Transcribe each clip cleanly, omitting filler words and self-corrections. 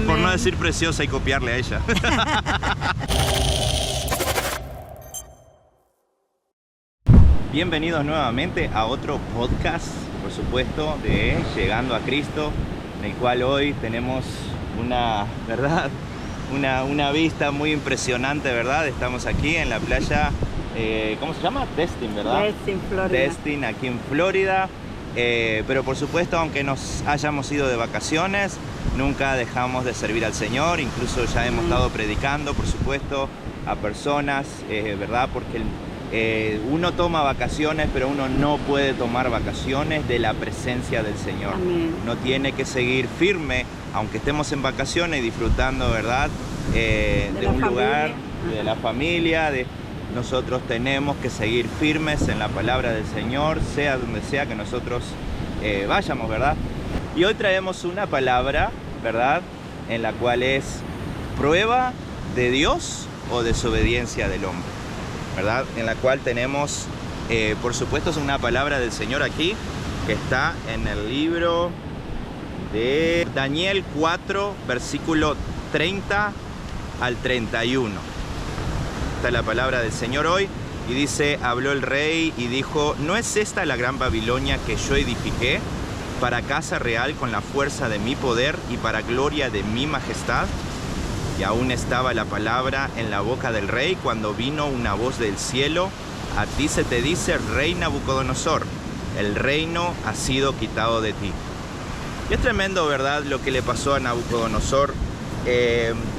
Por no decir preciosa y copiarle a ella. Bienvenidos nuevamente a otro podcast, por supuesto, de Llegando a Cristo, en el cual hoy tenemos una vista muy impresionante, ¿verdad? Estamos aquí en la playa, ¿cómo se llama? Destin, ¿verdad? Destin, Florida. Destin, aquí en Florida. Pero por supuesto, aunque nos hayamos ido de vacaciones, nunca dejamos de servir al Señor. Incluso ya hemos estado predicando, por supuesto, a personas, ¿verdad? Porque uno toma vacaciones, pero uno no puede tomar vacaciones de la presencia del Señor. Amén. Uno tiene que seguir firme, aunque estemos en vacaciones y disfrutando, ¿verdad? De un lugar, de la familia, nosotros tenemos que seguir firmes en la palabra del Señor, sea donde sea que nosotros vayamos, ¿verdad? Y hoy traemos una palabra, ¿verdad? En la cual es prueba de Dios o desobediencia del hombre, ¿verdad? En la cual tenemos, por supuesto, es una palabra del Señor aquí, que está en el libro de Daniel 4, versículo 30 al 31. Está la palabra del Señor hoy y dice: habló el rey y dijo: ¿no es esta la gran Babilonia que yo edifiqué para casa real con la fuerza de mi poder y para gloria de mi majestad? Y aún estaba la palabra en la boca del rey cuando vino una voz del cielo: a ti se te dice, rey Nabucodonosor, el reino ha sido quitado de ti. Y es tremendo, ¿verdad?, lo que le pasó a Nabucodonosor.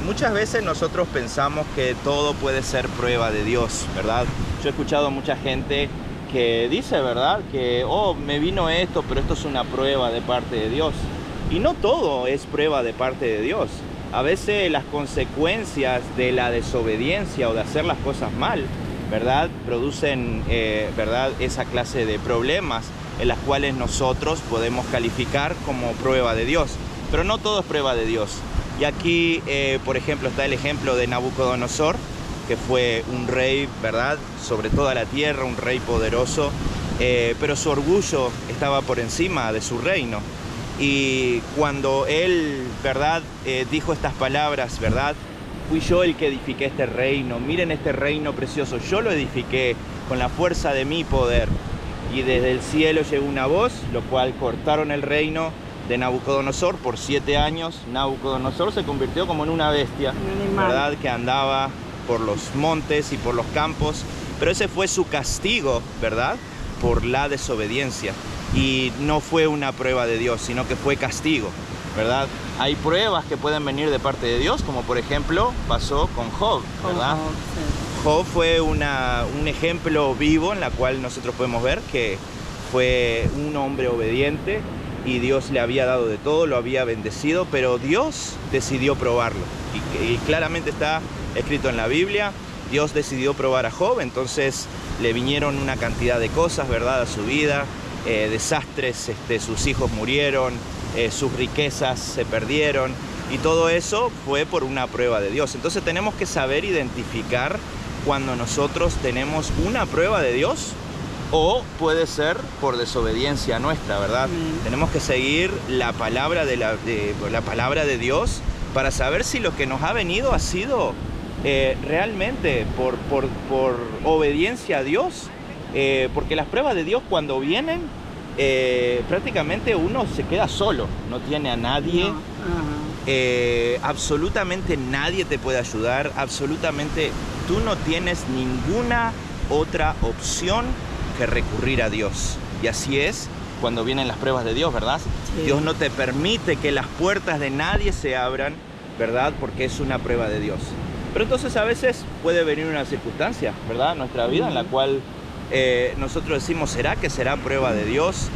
Muchas veces nosotros pensamos que todo puede ser prueba de Dios, ¿verdad? Yo he escuchado a mucha gente que dice, ¿verdad?, que me vino esto, pero esto es una prueba de parte de Dios. Y no todo es prueba de parte de Dios. A veces las consecuencias de la desobediencia o de hacer las cosas mal, ¿verdad?, producen, ¿verdad?, esa clase de problemas en las cuales nosotros podemos calificar como prueba de Dios. Pero no todo es prueba de Dios. Y aquí, por ejemplo, está el ejemplo de Nabucodonosor, que fue un rey, ¿verdad?, sobre toda la tierra, un rey poderoso, pero su orgullo estaba por encima de su reino. Y cuando él, ¿verdad?, dijo estas palabras, ¿verdad?, fui yo el que edifiqué este reino, miren este reino precioso, yo lo edifiqué con la fuerza de mi poder. Y desde el cielo llegó una voz, lo cual cortaron el reino de Nabucodonosor por 7 años. Nabucodonosor se convirtió como en una bestia, ¿verdad?, que andaba por los montes y por los campos, pero ese fue su castigo, ¿verdad?, por la desobediencia. Y no fue una prueba de Dios, sino que fue castigo, ¿verdad? Hay pruebas que pueden venir de parte de Dios, como por ejemplo pasó con Job, ¿verdad? Job fue un ejemplo vivo en la cual nosotros podemos ver que fue un hombre obediente y Dios le había dado de todo, lo había bendecido, pero Dios decidió probarlo. Y claramente está escrito en la Biblia, Dios decidió probar a Job, entonces le vinieron una cantidad de cosas, ¿verdad?, a su vida, desastres, sus hijos murieron, sus riquezas se perdieron, y todo eso fue por una prueba de Dios. Entonces tenemos que saber identificar cuando nosotros tenemos una prueba de Dios, o puede ser por desobediencia nuestra, ¿verdad? Tenemos que seguir la palabra la palabra de Dios para saber si lo que nos ha venido ha sido realmente por obediencia a Dios, porque las pruebas de Dios cuando vienen, prácticamente uno se queda solo, no tiene a nadie, absolutamente nadie te puede ayudar, absolutamente tú no tienes ninguna otra opción que recurrir a Dios. Y así es cuando vienen las pruebas de Dios, ¿verdad? Sí. Dios no te permite que las puertas de nadie se abran, ¿verdad?, porque es una prueba de Dios. Pero entonces a veces puede venir una circunstancia, ¿verdad?, en nuestra vida en la cual nosotros decimos, ¿será que será prueba de Dios?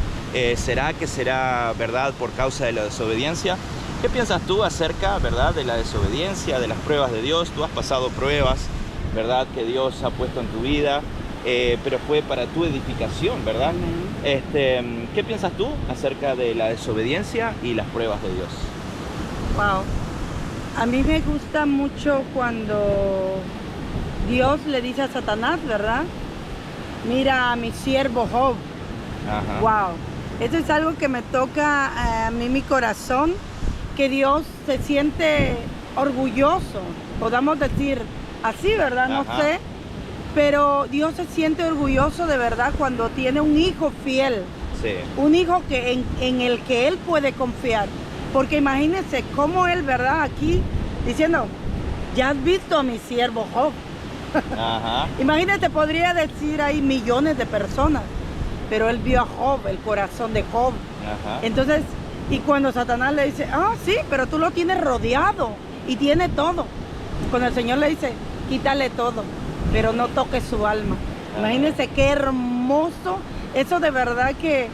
¿Será que será, verdad, por causa de la desobediencia? ¿Qué piensas tú acerca, verdad, de la desobediencia, de las pruebas de Dios? Tú has pasado pruebas, ¿verdad?, que Dios ha puesto en tu vida, pero fue para tu edificación, ¿verdad? ¿Qué piensas tú acerca de la desobediencia y las pruebas de Dios? Wow. A mí me gusta mucho cuando Dios le dice a Satanás, ¿verdad? Mira a mi siervo Job. Ajá. Wow. Eso es algo que me toca a mí mi corazón, que Dios se siente orgulloso, podamos decir así, ¿verdad? No Ajá. sé, pero Dios se siente orgulloso de verdad cuando tiene un hijo fiel, Sí. un hijo en el que Él puede confiar. Porque imagínense cómo Él, ¿verdad? Aquí diciendo, ya has visto a mi siervo Job. Ajá. Imagínate, podría decir ahí millones de personas, pero Él vio a Job, el corazón de Job. Ajá. Entonces, y cuando Satanás le dice, sí, pero tú lo tienes rodeado y tiene todo. Cuando el Señor le dice, quítale todo, pero no toques su alma. Ajá. Imagínense qué hermoso, eso de verdad que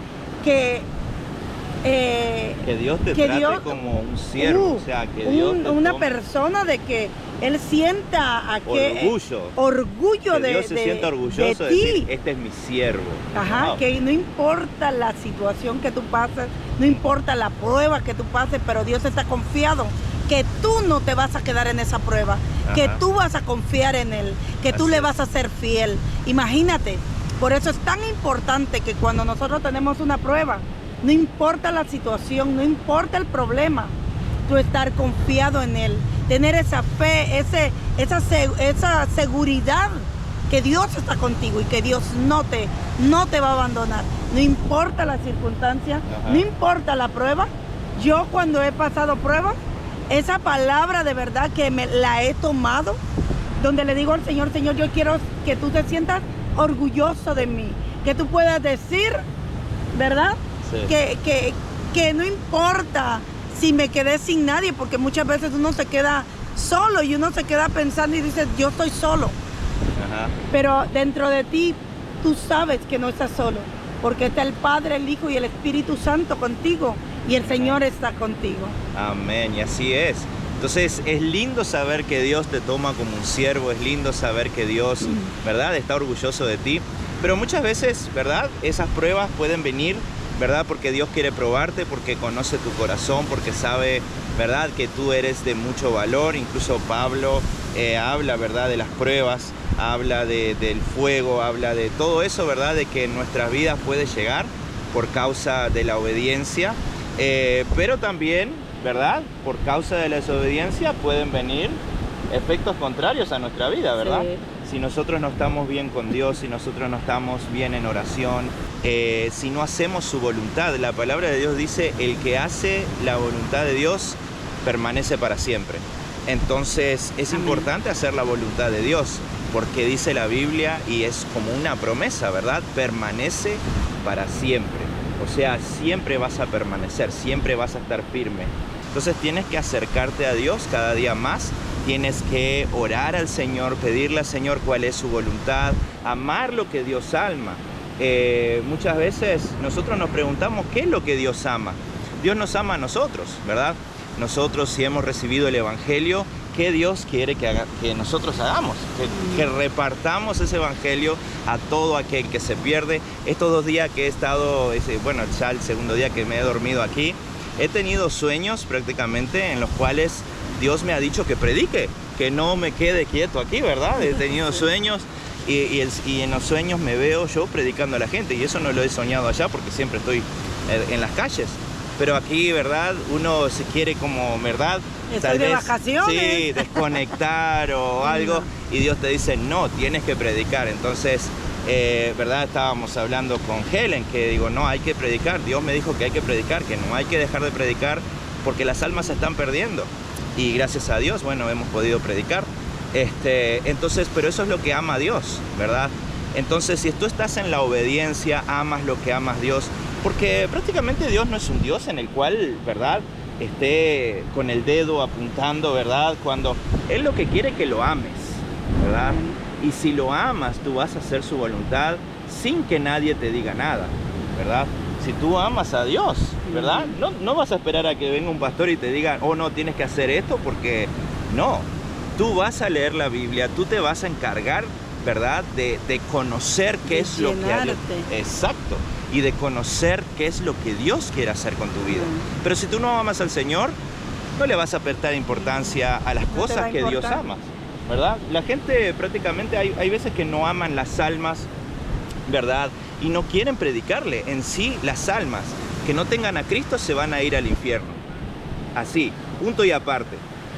Dios te que trate Dios- como un siervo, o sea, que Dios te una tome persona de que Él sienta a que orgullo que de, Dios se de- sienta orgulloso de ti. decir, este es mi siervo. Ajá, Wow. que no importa la situación que tú pases, no importa la prueba que tú pases, pero Dios está confiado que tú no te vas a quedar en esa prueba, que Ajá. tú vas a confiar en Él, que tú Así le es. vas a ser fiel. Imagínate, por eso es tan importante que cuando nosotros tenemos una prueba, no importa la situación, no importa el problema, tú estar confiado en Él, tener esa fe, esa seguridad que Dios está contigo y que Dios no te va a abandonar. No importa la circunstancia, Ajá. no importa la prueba. Yo cuando he pasado pruebas, esa palabra de verdad que la he tomado, donde le digo al Señor, Señor, yo quiero que tú te sientas orgulloso de mí, que tú puedas decir, ¿verdad? Sí. Que no importa si me quedé sin nadie, porque muchas veces uno se queda solo y uno se queda pensando y dice, yo estoy solo. Ajá. Pero dentro de ti, tú sabes que no estás solo, porque está el Padre, el Hijo y el Espíritu Santo contigo, y el Señor está contigo. Amén, y así es. Entonces es lindo saber que Dios te toma como un siervo, es lindo saber que Dios, ¿verdad?, está orgulloso de ti. Pero muchas veces, ¿verdad?, esas pruebas pueden venir, ¿verdad?, porque Dios quiere probarte, porque conoce tu corazón, porque sabe, ¿verdad?, que tú eres de mucho valor. Incluso Pablo habla, ¿verdad?, de las pruebas, habla del fuego, habla de todo eso, ¿verdad?, de que en nuestras vidas puede llegar por causa de la obediencia. Pero también, ¿verdad?, por causa de la desobediencia pueden venir efectos contrarios a nuestra vida, ¿verdad? Sí. Si nosotros no estamos bien con Dios, si nosotros no estamos bien en oración, si no hacemos su voluntad. La palabra de Dios dice, el que hace la voluntad de Dios permanece para siempre. Entonces es Amén. importante hacer la voluntad de Dios, porque dice la Biblia, y es como una promesa, ¿verdad? Permanece para siempre. O sea, siempre vas a permanecer, siempre vas a estar firme. Entonces tienes que acercarte a Dios cada día más, tienes que orar al Señor, pedirle al Señor cuál es su voluntad, amar lo que Dios ama. Muchas veces nosotros nos preguntamos qué es lo que Dios ama. Dios nos ama a nosotros, ¿verdad? Nosotros, si hemos recibido el Evangelio, ¿qué Dios quiere que nosotros hagamos? Que repartamos ese Evangelio a todo aquel que se pierde. Estos 2 días que he estado, bueno, ya el segundo día que me he dormido aquí, he tenido sueños prácticamente en los cuales Dios me ha dicho que predique, que no me quede quieto aquí, ¿verdad? He tenido sueños y en los sueños me veo yo predicando a la gente, y eso no lo he soñado allá porque siempre estoy en las calles. Pero aquí, ¿verdad?, uno se quiere como, ¿verdad?, Estoy de vacaciones. sí, desconectar o algo, y Dios te dice, no, tienes que predicar. Entonces, ¿verdad?, estábamos hablando con Helen, que digo, no, hay que predicar. Dios me dijo que hay que predicar, que no hay que dejar de predicar porque las almas se están perdiendo. Y gracias a Dios, bueno, hemos podido predicar. Entonces, pero eso es lo que ama a Dios, ¿verdad? Entonces, si tú estás en la obediencia, amas lo que amas Dios, porque prácticamente Dios no es un Dios en el cual, ¿verdad?, esté con el dedo apuntando, ¿verdad? Cuando Él lo que quiere es que lo ames, ¿verdad? Y si lo amas, tú vas a hacer su voluntad sin que nadie te diga nada, ¿verdad? Si tú amas a Dios, ¿verdad? No vas a esperar a que venga un pastor y te diga, oh, no, tienes que hacer esto, porque no. Tú vas a leer la Biblia, tú te vas a encargar, ¿verdad?, de conocer qué es lo que a Dios... Exacto. Y de conocer qué es lo que Dios quiere hacer con tu vida. Pero si tú no amas al Señor, no le vas a prestar importancia a las cosas que Dios ama, ¿verdad? La gente prácticamente, hay veces que no aman las almas, ¿verdad?, y no quieren predicarle. En sí, las almas que no tengan a Cristo se van a ir al infierno. así, punto y aparte.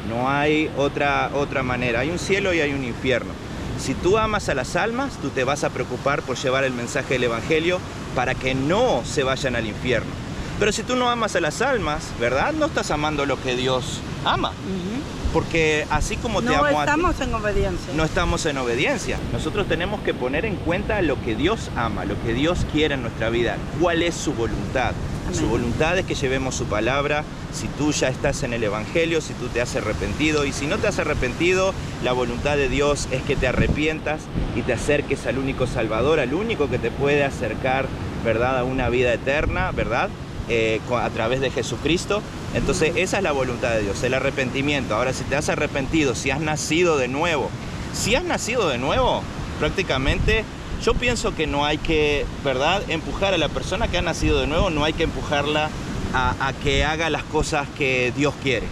No hay otra manera. Hay un cielo y hay un infierno. Si tú amas a las almas, tú te vas a preocupar por llevar el mensaje del Evangelio para que no se vayan al infierno. Pero si tú no amas a las almas, ¿verdad? No estás amando lo que Dios ama. Porque así como te amo a ti, no estamos en obediencia. No estamos en obediencia. Nosotros tenemos que poner en cuenta lo que Dios ama, lo que Dios quiere en nuestra vida. ¿Cuál es su voluntad? Amén. Su voluntad es que llevemos su palabra. Si tú ya estás en el Evangelio, si tú te has arrepentido, y si no te has arrepentido, la voluntad de Dios es que te arrepientas y te acerques al único Salvador, al único que te puede acercar, ¿verdad?, a una vida eterna, ¿verdad?, a través de Jesucristo. Entonces esa es la voluntad de Dios, el arrepentimiento. Ahora, si te has arrepentido, si has nacido de nuevo, prácticamente yo pienso que no hay que, ¿verdad?, empujar a la persona que ha nacido de nuevo, no hay que empujarla a que haga las cosas que Dios quiere,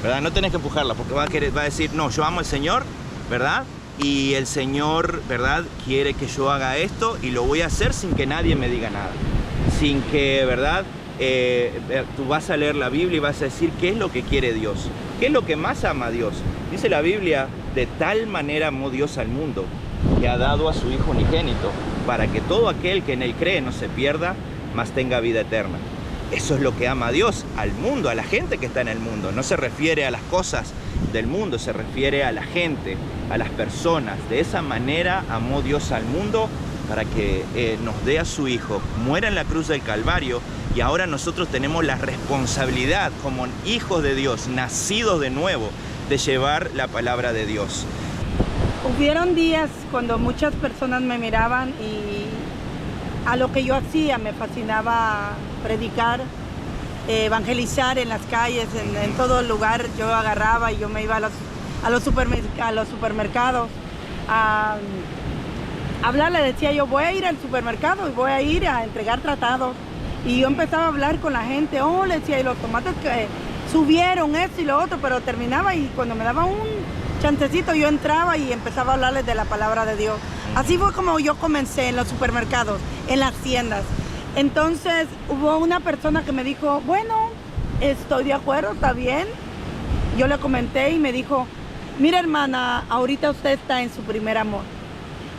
¿verdad? No tenés que empujarla porque va a decir, no, yo amo al Señor, ¿verdad? Y el Señor, ¿verdad?, quiere que yo haga esto y lo voy a hacer sin que nadie me diga nada, sin que, ¿verdad?, tú vas a leer la Biblia y vas a decir qué es lo que quiere Dios, qué es lo que más ama a Dios. Dice la Biblia, de tal manera amó Dios al mundo que ha dado a su Hijo unigénito para que todo aquel que en él cree no se pierda, mas tenga vida eterna. Eso es lo que ama a Dios, al mundo, a la gente que está en el mundo. No se refiere a las cosas del mundo, se refiere a la gente, a las personas. De esa manera amó Dios al mundo para que nos dé a su Hijo, muera en la cruz del Calvario, y ahora nosotros tenemos la responsabilidad como hijos de Dios, nacidos de nuevo, de llevar la palabra de Dios. Hubieron días cuando muchas personas me miraban y a lo que yo hacía me fascinaba predicar, evangelizar en las calles, en todo lugar. Yo agarraba y yo me iba a los supermercados a hablarle, decía yo, voy a ir al supermercado y voy a ir a entregar tratados. Y yo empezaba a hablar con la gente, le decía, y los tomates que subieron esto y lo otro, pero terminaba y cuando me daba un chancecito yo entraba y empezaba a hablarles de la palabra de Dios. Así fue como yo comencé en los supermercados, en las tiendas. Entonces hubo una persona que me dijo, bueno, estoy de acuerdo, está bien. Yo le comenté y me dijo, mira hermana, ahorita usted está en su primer amor.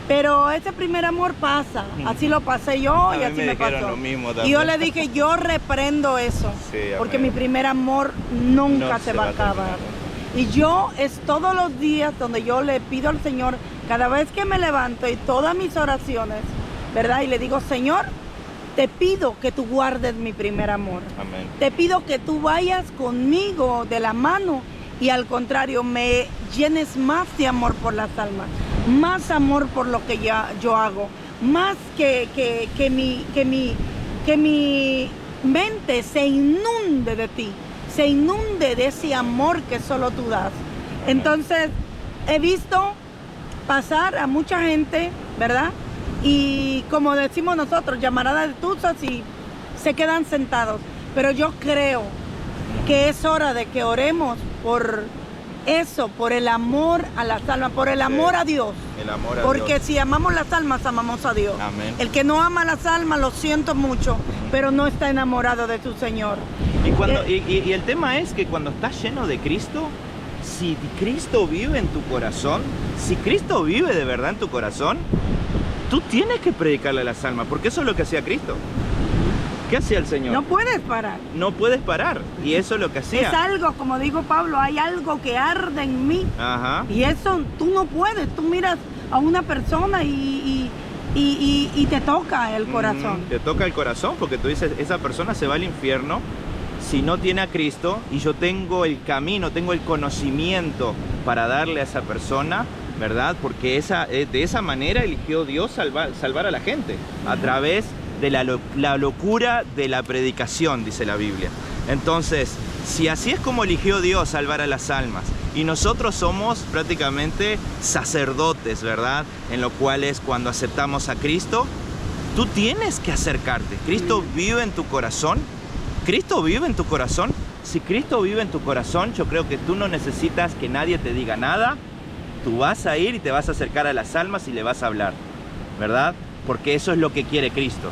Pero ese primer amor pasa, así lo pasé yo y así me pasó. Y yo le dije, yo reprendo eso, porque mi primer amor nunca se va a acabar. Y yo es todos los días donde yo le pido al Señor, cada vez que me levanto y todas mis oraciones, ¿verdad? Y le digo, Señor, te pido que tú guardes mi primer amor. Amén. Te pido que tú vayas conmigo de la mano y al contrario, me llenes más de amor por las almas, más amor por lo que yo hago, más que mi mente se inunde de ti, se inunde de ese amor que solo tú das. Entonces, he visto pasar a mucha gente, ¿verdad? Y como decimos nosotros, llamarada de tuzas y se quedan sentados. Pero yo creo que es hora de que oremos por eso, por el amor a las almas, por el amor a Dios. El amor a Porque Dios. Si amamos las almas, amamos a Dios. Amén. El que no ama las almas, lo siento mucho, pero no está enamorado de su Señor. Y el tema es que cuando estás lleno de Cristo, si Cristo vive en tu corazón, si Cristo vive de verdad en tu corazón, tú tienes que predicarle a las almas, porque eso es lo que hacía Cristo. ¿Qué hacía el Señor? No puedes parar. No puedes parar. Y eso es lo que hacía. Es algo, como digo Pablo, hay algo que arde en mí. Ajá. Y eso tú no puedes. Tú miras a una persona y te toca el corazón. Te toca el corazón porque tú dices, esa persona se va al infierno si no tiene a Cristo, y yo tengo el camino, tengo el conocimiento para darle a esa persona, ¿verdad? Porque de esa manera eligió Dios salvar a la gente, a través de la locura de la predicación, dice la Biblia. Entonces, si así es como eligió Dios salvar a las almas, y nosotros somos prácticamente sacerdotes, ¿verdad? En lo cual es cuando aceptamos a Cristo, tú tienes que acercarte. Cristo vive en tu corazón. Cristo vive en tu corazón. Si Cristo vive en tu corazón, yo creo que tú no necesitas que nadie te diga nada. Tú vas a ir y te vas a acercar a las almas y le vas a hablar, ¿verdad? Porque eso es lo que quiere Cristo.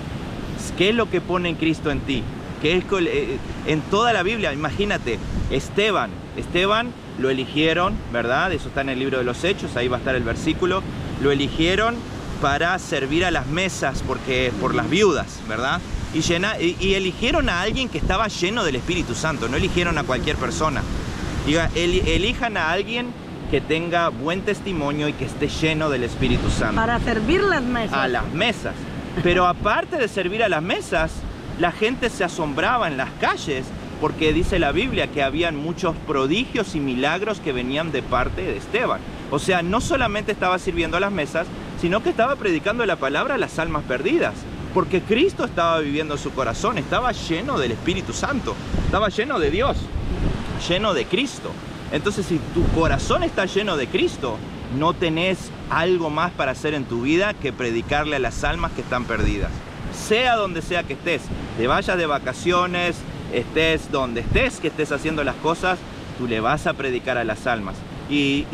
¿Qué es lo que pone en Cristo en ti? que es en toda la Biblia. Imagínate, Esteban lo eligieron, ¿verdad? Eso está en el libro de los Hechos, ahí va a estar el versículo. Lo eligieron para servir a las mesas por las viudas, ¿verdad? Y eligieron a alguien que estaba lleno del Espíritu Santo, no eligieron a cualquier persona. Elijan a alguien que tenga buen testimonio y que esté lleno del Espíritu Santo. Para servir las mesas. A las mesas. Pero aparte de servir a las mesas, la gente se asombraba en las calles porque dice la Biblia que habían muchos prodigios y milagros que venían de parte de Esteban. O sea, no solamente estaba sirviendo a las mesas, sino que estaba predicando la palabra a las almas perdidas. Porque Cristo estaba viviendo su corazón, estaba lleno del Espíritu Santo, estaba lleno de Dios, lleno de Cristo. Entonces, si tu corazón está lleno de Cristo, no tenés algo más para hacer en tu vida que predicarle a las almas que están perdidas. Sea donde sea que estés, te vayas de vacaciones, estés donde estés, que estés haciendo las cosas, tú le vas a predicar a las almas. Y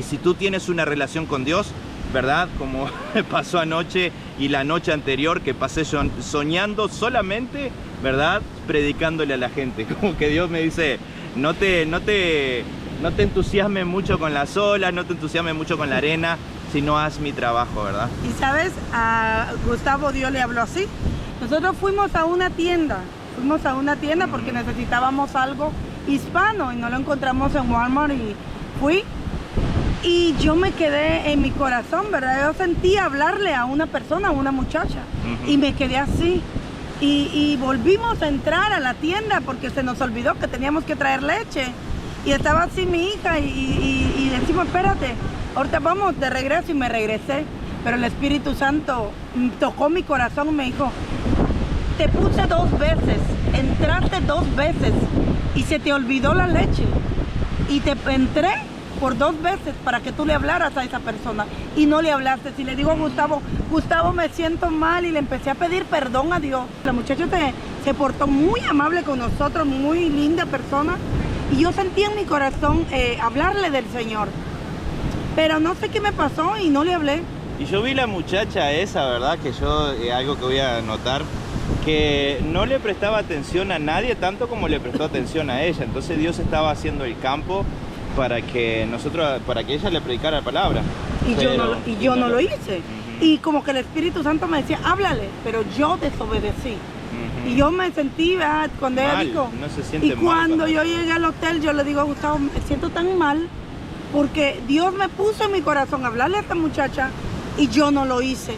si tú tienes una relación con Dios, ¿verdad? Como pasó anoche y la noche anterior, que pasé soñando solamente, ¿verdad? Predicándole a la gente. Como que Dios me dice, no te entusiasmes mucho con las olas, no te entusiasmes mucho con la arena, sino haz mi trabajo, ¿verdad? Y sabes, a Gustavo Dios le habló así. Nosotros fuimos a una tienda porque necesitábamos algo hispano y no lo encontramos en Walmart y fui. Y yo me quedé en mi corazón, ¿verdad? Yo sentí hablarle a una persona, a una muchacha, y me quedé así. Y volvimos a entrar a la tienda porque se nos olvidó que teníamos que traer leche. Y estaba así mi hija y decimos, espérate, ahorita vamos de regreso, y me regresé. Pero el Espíritu Santo tocó mi corazón y me dijo, te puse 2 veces, entraste 2 veces y se te olvidó la leche. Y te entré por 2 veces para que tú le hablaras a esa persona y no le hablaste. Y le digo a Gustavo, me siento mal, y le empecé a pedir perdón a Dios. La muchacha se portó muy amable con nosotros, muy linda persona, y yo sentí en mi corazón hablarle del Señor. Pero no sé qué me pasó y no le hablé. Y yo vi la muchacha esa, ¿verdad? Que yo, algo que voy a notar, que no le prestaba atención a nadie tanto como le prestó atención a ella. Entonces Dios estaba haciendo el campo para que ella le predicara la palabra. Y yo no lo hice. Y como que el Espíritu Santo me decía, háblale, pero yo desobedecí. Y yo me sentí, cuando ella dijo, no se siente y cuando yo llegué al hotel, yo le digo a Gustavo, me siento tan mal, porque Dios me puso en mi corazón hablarle a esta muchacha, y yo no lo hice.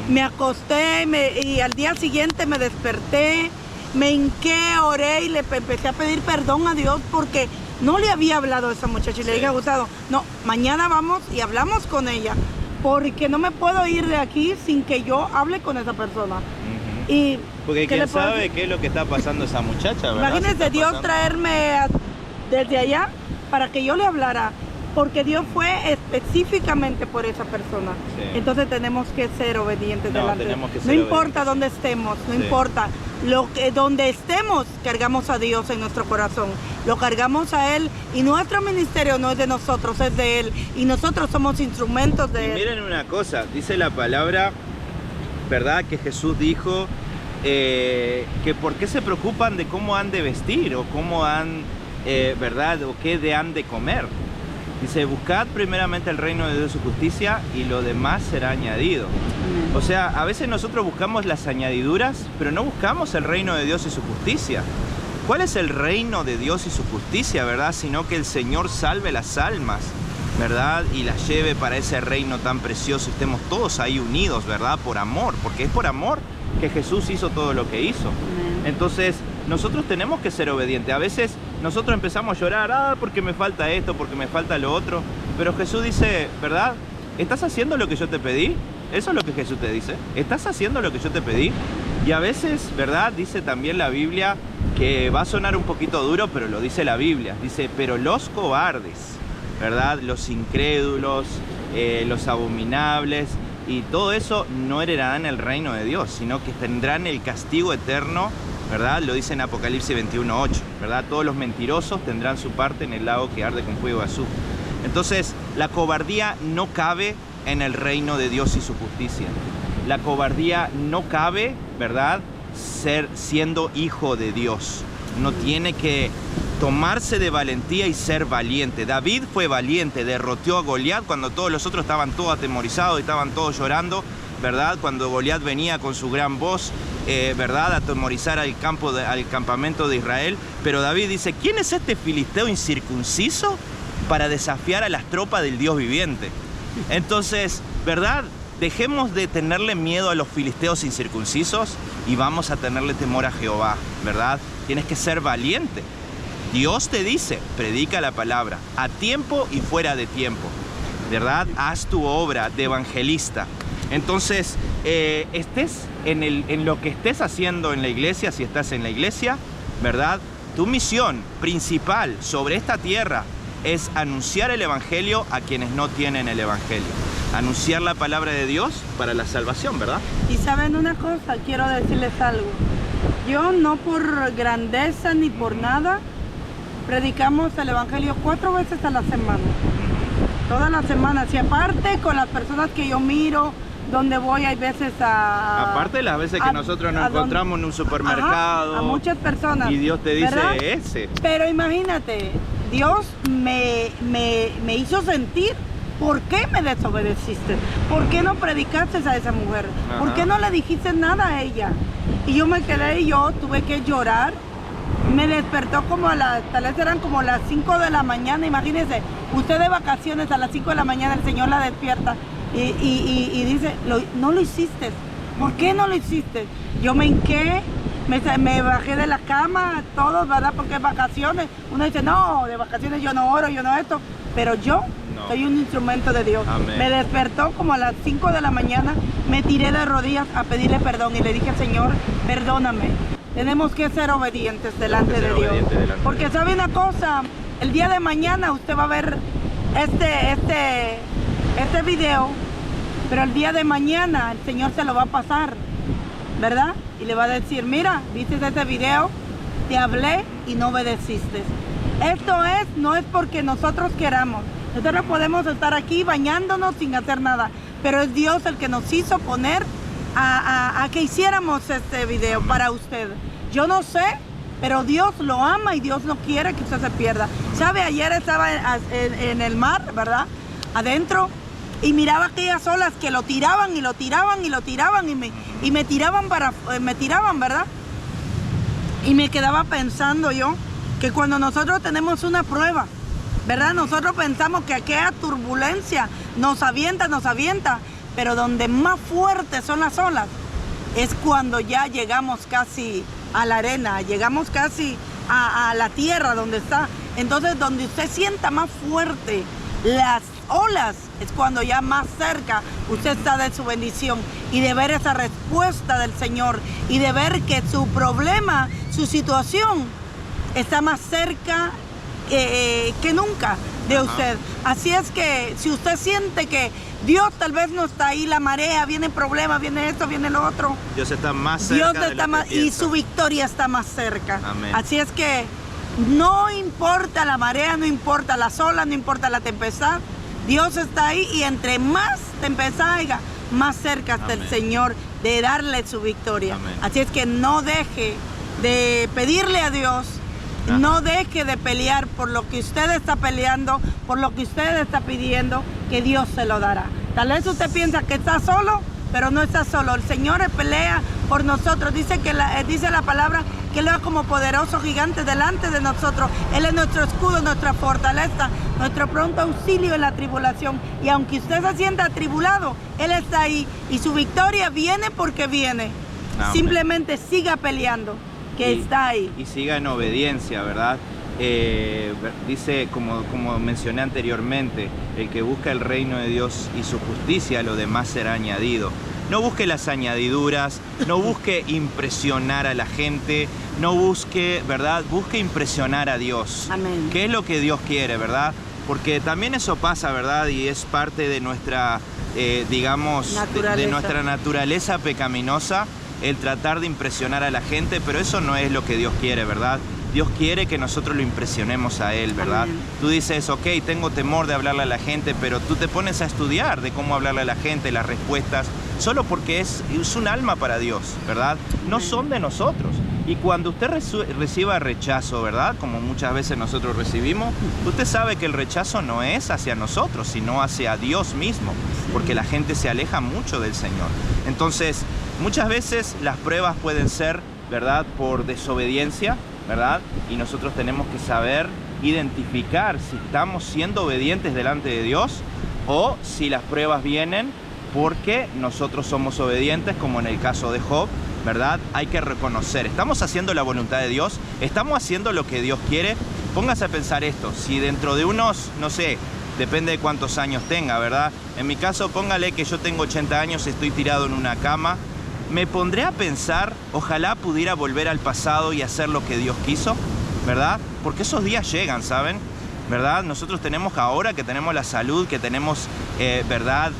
Me acosté, y al día siguiente me desperté, me hinqué, oré y le empecé a pedir perdón a Dios porque no le había hablado a esa muchacha. Y le dije a Gustavo, no, mañana vamos y hablamos con ella, porque no me puedo ir de aquí sin que yo hable con esa persona. Y porque quién sabe qué es lo que está pasando esa muchacha, ¿verdad? Imagínense Dios traerme desde allá para que yo le hablara, porque Dios fue específicamente por esa persona. Sí. Entonces tenemos que ser obedientes delante. No importa dónde estemos, no importa. Donde estemos, cargamos a Dios en nuestro corazón. Lo cargamos a Él, y nuestro ministerio no es de nosotros, es de Él. Y nosotros somos instrumentos de Él. Miren una cosa, dice la palabra, ¿verdad? Que Jesús dijo que por qué se preocupan de cómo han de vestir o cómo han, ¿verdad? O qué han de comer. Dice, buscad primeramente el reino de Dios y su justicia, y lo demás será añadido. O sea, a veces nosotros buscamos las añadiduras, pero no buscamos el reino de Dios y su justicia. ¿Cuál es el reino de Dios y su justicia, verdad? Sino que el Señor salve las almas, ¿verdad? Y las lleve para ese reino tan precioso, y estemos todos ahí unidos, ¿verdad? Por amor, porque es por amor que Jesús hizo todo lo que hizo. Entonces, nosotros tenemos que ser obedientes. A veces nosotros empezamos a llorar, porque me falta esto, porque me falta lo otro. Pero Jesús dice, ¿verdad? ¿Estás haciendo lo que yo te pedí? Eso es lo que Jesús te dice. ¿Estás haciendo lo que yo te pedí? Y a veces, ¿verdad? Dice también la Biblia, que va a sonar un poquito duro, pero lo dice la Biblia. Dice, pero los cobardes, ¿verdad? Los incrédulos, los abominables, y todo eso no heredarán el reino de Dios, sino que tendrán el castigo eterno, ¿verdad? Lo dice en Apocalipsis 21:8, ¿verdad? Todos los mentirosos tendrán su parte en el lago que arde con fuego azul. Entonces, la cobardía no cabe en el reino de Dios y su justicia. La cobardía no cabe, ¿verdad? siendo hijo de Dios. Uno tiene que tomarse de valentía y ser valiente. David fue valiente, derrotó a Goliat cuando todos los otros estaban todos atemorizados y estaban todos llorando, ¿verdad? Cuando Goliat venía con su gran voz, ¿verdad? A atemorizar al campamento de Israel. Pero David dice, ¿quién es este filisteo incircunciso para desafiar a las tropas del Dios viviente? Entonces, ¿verdad? Dejemos de tenerle miedo a los filisteos incircuncisos y vamos a tenerle temor a Jehová, ¿verdad? Tienes que ser valiente. Dios te dice, predica la palabra, a tiempo y fuera de tiempo, ¿verdad? Haz tu obra de evangelista. Entonces, estés en lo que estés haciendo en la iglesia, si estás en la iglesia, ¿verdad? Tu misión principal sobre esta tierra es anunciar el evangelio a quienes no tienen el evangelio. Anunciar la palabra de Dios para la salvación, ¿verdad? Y saben una cosa, quiero decirles algo. Yo no por grandeza ni por nada, predicamos el evangelio 4 veces a la semana. Todas las semanas. Y aparte con las personas que yo miro, donde voy hay veces a... Aparte de las veces que nosotros nos encontramos en un supermercado. Ajá, a muchas personas. Y Dios te dice, ¿verdad? ese. Pero imagínate, Dios me hizo sentir. ¿Por qué me desobedeciste? ¿Por qué no predicaste a esa mujer? Ajá. ¿Por qué no le dijiste nada a ella? Y yo me quedé y yo tuve que llorar. Me despertó como tal vez eran como las 5 de la mañana. Imagínense, usted de vacaciones a las 5 de la mañana el Señor la despierta y dice, no lo hiciste. ¿Por qué no lo hiciste? Yo me hinqué, me bajé de la cama, todos, ¿verdad? Porque es vacaciones. Uno dice, no, de vacaciones yo no oro, yo no esto. Pero yo soy un instrumento de Dios. Amén. Me despertó como a las 5 de la mañana, me tiré de rodillas a pedirle perdón y le dije, Señor, perdóname. Tenemos que ser obedientes delante de Dios. Porque sabe una cosa, el día de mañana usted va a ver este video, pero el día de mañana el Señor se lo va a pasar, ¿verdad? Y le va a decir, mira, viste este video, te hablé y no obedeciste. Esto no es porque nosotros queramos. Nosotros podemos estar aquí bañándonos sin hacer nada, pero es Dios el que nos hizo poner a que hiciéramos este video para usted. Yo no sé, pero Dios lo ama y Dios no quiere que usted se pierda. ¿Sabe? Ayer estaba en el mar, ¿verdad? Adentro, y miraba aquellas olas que lo tiraban y lo tiraban y lo tiraban y me tiraban ¿verdad? Y me quedaba pensando yo que cuando nosotros tenemos una prueba, ¿verdad? Nosotros pensamos que aquella turbulencia nos avienta, pero donde más fuertes son las olas es cuando ya llegamos casi a la arena, llegamos casi a la tierra donde está. Entonces, donde usted sienta más fuerte las olas es cuando ya más cerca usted está de su bendición y de ver esa respuesta del Señor y de ver que su problema, su situación está más cerca que nunca de usted. Así es que si usted siente que Dios tal vez no está ahí, la marea, viene problemas, viene esto, viene lo otro, Dios está más cerca. Dios está más, y su victoria está más cerca. Amén. Así es que no importa la marea, no importa las olas, no importa la tempestad, Dios está ahí y entre más tempestad haya, más cerca está el Señor de darle su victoria. Amén. Así es que no deje de pedirle a Dios. Ajá. No deje de pelear por lo que usted está peleando, por lo que usted está pidiendo, que Dios se lo dará. Tal vez usted piensa que está solo, pero no está solo. El Señor pelea por nosotros. Dice la palabra que Él va como poderoso gigante delante de nosotros. Él es nuestro escudo, nuestra fortaleza, nuestro pronto auxilio en la tribulación. Y aunque usted se sienta atribulado, Él está ahí. Y su victoria viene porque viene. Amén. Simplemente siga peleando, que está ahí. Y siga en obediencia, ¿verdad? Dice, como mencioné anteriormente, el que busca el reino de Dios y su justicia, lo demás será añadido. No busque las añadiduras, no busque impresionar a la gente, no busque, ¿verdad? Busque impresionar a Dios. Amén. ¿Qué es lo que Dios quiere, verdad? Porque también eso pasa, ¿verdad? Y es parte de nuestra, digamos, de nuestra naturaleza pecaminosa, el tratar de impresionar a la gente, pero eso no es lo que Dios quiere, ¿verdad? Dios quiere que nosotros lo impresionemos a Él, ¿verdad? Amén. Tú dices, ok, tengo temor de hablarle a la gente, pero tú te pones a estudiar de cómo hablarle a la gente, las respuestas, solo porque es un alma para Dios, ¿verdad? No son de nosotros. Y cuando usted reciba rechazo, ¿verdad? Como muchas veces nosotros recibimos, usted sabe que el rechazo no es hacia nosotros, sino hacia Dios mismo, porque la gente se aleja mucho del Señor. Entonces, muchas veces las pruebas pueden ser, ¿verdad?, por desobediencia, ¿verdad? Y nosotros tenemos que saber identificar si estamos siendo obedientes delante de Dios o si las pruebas vienen porque nosotros somos obedientes, como en el caso de Job, ¿verdad? Hay que reconocer, ¿estamos haciendo la voluntad de Dios? ¿Estamos haciendo lo que Dios quiere? Póngase a pensar esto, si dentro de unos, no sé, depende de cuántos años tenga, ¿verdad? En mi caso, póngale que yo tengo 80 años, estoy tirado en una cama, me pondré a pensar, ojalá pudiera volver al pasado y hacer lo que Dios quiso, ¿verdad? Porque esos días llegan, ¿saben? ¿Verdad? Nosotros tenemos ahora que tenemos la salud, que tenemos, ¿verdad?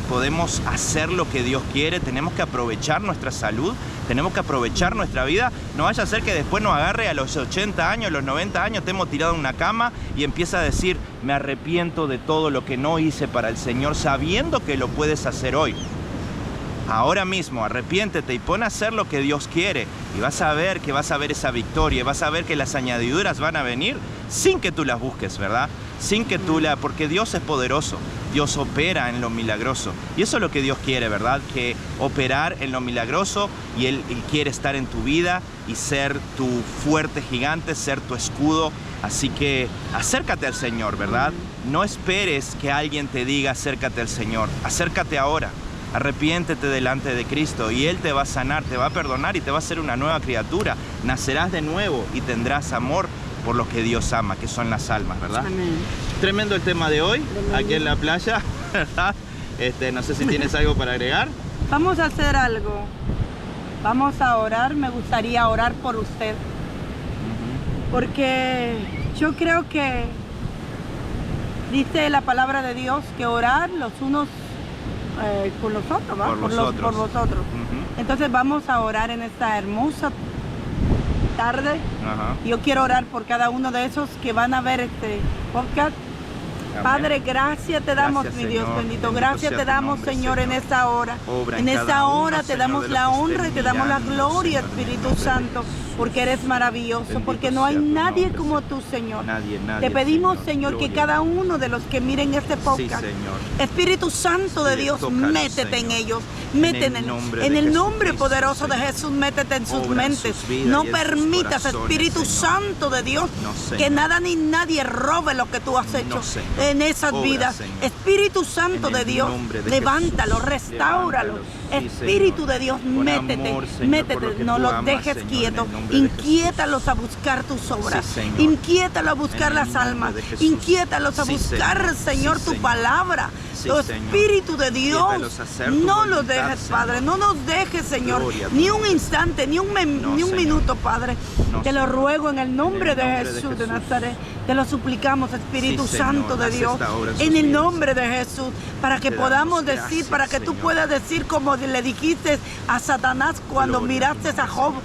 Podemos hacer lo que Dios quiere, tenemos que aprovechar nuestra salud, tenemos que aprovechar nuestra vida. No vaya a ser que después nos agarre a los 80 años, los 90 años, estemos tirados en una cama y empieza a decir, me arrepiento de todo lo que no hice para el Señor, sabiendo que lo puedes hacer hoy. Ahora mismo, arrepiéntete y pon a hacer lo que Dios quiere y vas a ver que vas a ver esa victoria y vas a ver que las añadiduras van a venir sin que tú las busques, ¿verdad? Sin que tú porque Dios es poderoso, Dios opera en lo milagroso y eso es lo que Dios quiere, ¿verdad? Que operar en lo milagroso y Él quiere estar en tu vida y ser tu fuerte gigante, ser tu escudo. Así que acércate al Señor, ¿verdad? No esperes que alguien te diga acércate al Señor, acércate ahora. Arrepiéntete delante de Cristo y Él te va a sanar, te va a perdonar y te va a hacer una nueva criatura. Nacerás de nuevo y tendrás amor por lo que Dios ama, que son las almas, ¿verdad? Amén. Tremendo el tema de hoy, Tremendo. aquí en la playa, ¿verdad? No sé si tienes algo para agregar. Vamos a hacer algo. Vamos a orar. Me gustaría orar por usted. Porque yo creo que dice la palabra de Dios que orar los unos por los otros, ¿va? Por vosotros. Entonces vamos a orar en esta hermosa tarde. Yo quiero orar por cada uno de esos que van a ver este podcast. Amén. Padre, gracias te damos, Gracias, mi Dios Señor. bendito. Bendito Gracias sea te tu damos, nombre, Señor, en Señor. esta hora. Obra En en esta cada hora uno, te Señor, damos de lo la que honra y esté te damos la mirando, gloria, Señor, en el Espíritu nombre de Santo, Jesús. porque eres maravilloso, Bendito porque no hay sea tu nadie nombre, como Señor. tú, Señor. Nadie, Te pedimos, Señor, que Gloria. cada uno de los que miren este podcast, Señor. Espíritu Santo de Sí, Dios, tócalos, métete en Señor. ellos, En métete el nombre en de el nombre Jesucristo, poderoso de Señor. Jesús, métete en sus Obra en mentes. sus vidas No y en sus permitas, corazones, Espíritu Señor. Santo de Dios, No, Señor. que nada ni nadie robe lo que tú has hecho Señor. en esas Obra, vidas. Señor. Espíritu Santo En de el Dios, nombre de levántalo, Jesús. restáuralo. Levántalos, sí, Espíritu Señor. de Dios, Con métete, amor, Señor, métete, por lo que no tú los amas, dejes Señor, en quietos, el nombre de inquiétalos a buscar tus obras, Sí, Señor. inquiétalos a buscar En el las nombre almas, de Jesús. inquiétalos a Sí, buscar, Señor. Señor, Sí, tu Señor. palabra. Sí, Tu Señor. Espíritu de Dios, Inquiétalos a hacer tu no los voluntad, dejes, Señor. Padre, no nos dejes, Señor, Gloria a tu ni un nombre. instante, ni un Señor. minuto, Padre. No, Te lo Señor. ruego en el nombre de nombre de Jesús de Jesús. Nazaret. Te lo suplicamos, Espíritu Sí, Señor, Santo de haz Dios, esta obra en sus en el vidas, nombre de Jesús, para que Te damos podamos decir, gracias, para que tú Señor. puedas decir como le dijiste a Satanás cuando Gloria a tu miraste a nombre,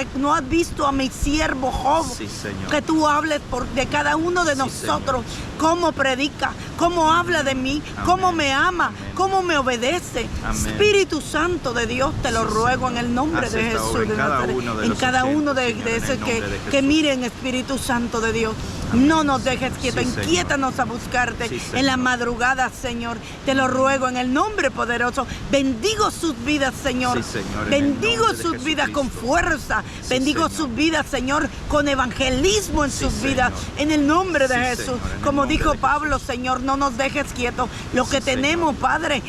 Job, no has visto a mi siervo Job. Sí, Señor. Que tú hables de cada uno de Sí, nosotros, cómo predica, cómo habla de mí, Amén. cómo me ama, Amén. cómo me obedece. Amén. Espíritu Santo de Dios, te lo Sí, ruego Señor. en el nombre Haz de esta Jesús obra en de cada Nazaret. uno de En los cada oyentes, uno de Señor, en esos el nombre de que Jesús. miren, Espíritu Santo de Dios. Amén. No nos dejes quietos, Sí, Señor. inquiétanos a buscarte Sí, Señor. en la madrugada, Señor. Te lo ruego en el nombre poderoso. Bendigo sus vidas, Señor. Sí, Señor, en el Bendigo nombre de sus vidas con Jesucristo. fuerza. Sí, Bendigo Señor. sus vidas, Señor, con evangelismo en Sí, sus vidas. Señor. En el nombre de Sí, Jesús. Señor, en el Como nombre dijo de Pablo, Jesús. Señor, no nos dejes quietos. Lo que Sí, tenemos, Señor. Padre,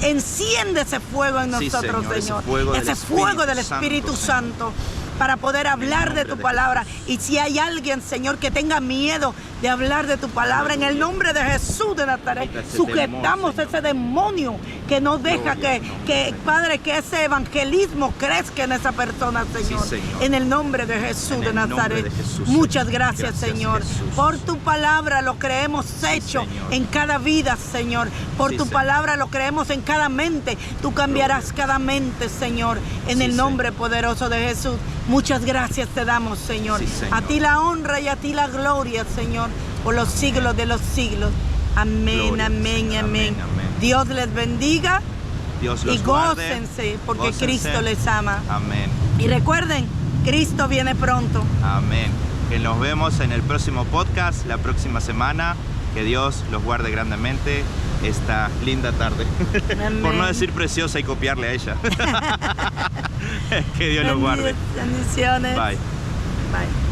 enciende ese fuego en Sí, nosotros, Señor, ese Señor. fuego del Ese fuego del Espíritu Espíritu Santo, Santo. Para poder hablar de nombre tu de palabra. Jesús. Y si hay alguien, Señor, que tenga miedo de hablar de tu palabra en el nombre de Jesús de Nazaret. Sujetamos ese demonio que no deja que, Padre, que ese evangelismo crezca en esa persona, Señor. Sí, Señor. En el nombre de Jesús de Nazaret. Muchas gracias, Señor. Jesús. Por tu palabra lo que hemos hecho en cada vida, Señor. Por tu palabra lo creemos en cada mente. Tú cambiarás cada mente, Señor, en el nombre poderoso de Jesús. Muchas gracias te damos, Señor. A ti la honra y a ti la gloria, Señor, por los siglos de los siglos. Amén, Gloria, amén, Señor. amén. Amén, amén. Dios les bendiga Dios y los guarde. gócense, porque Gócense. Cristo les ama. Amén. Y recuerden, Cristo viene pronto. Amén. Que nos vemos en el próximo podcast, la próxima semana. Que Dios los guarde grandemente esta linda tarde. Amén. Por no decir preciosa y copiarle a ella. Que Dios los guarde. Bendiciones. Bye. Bye.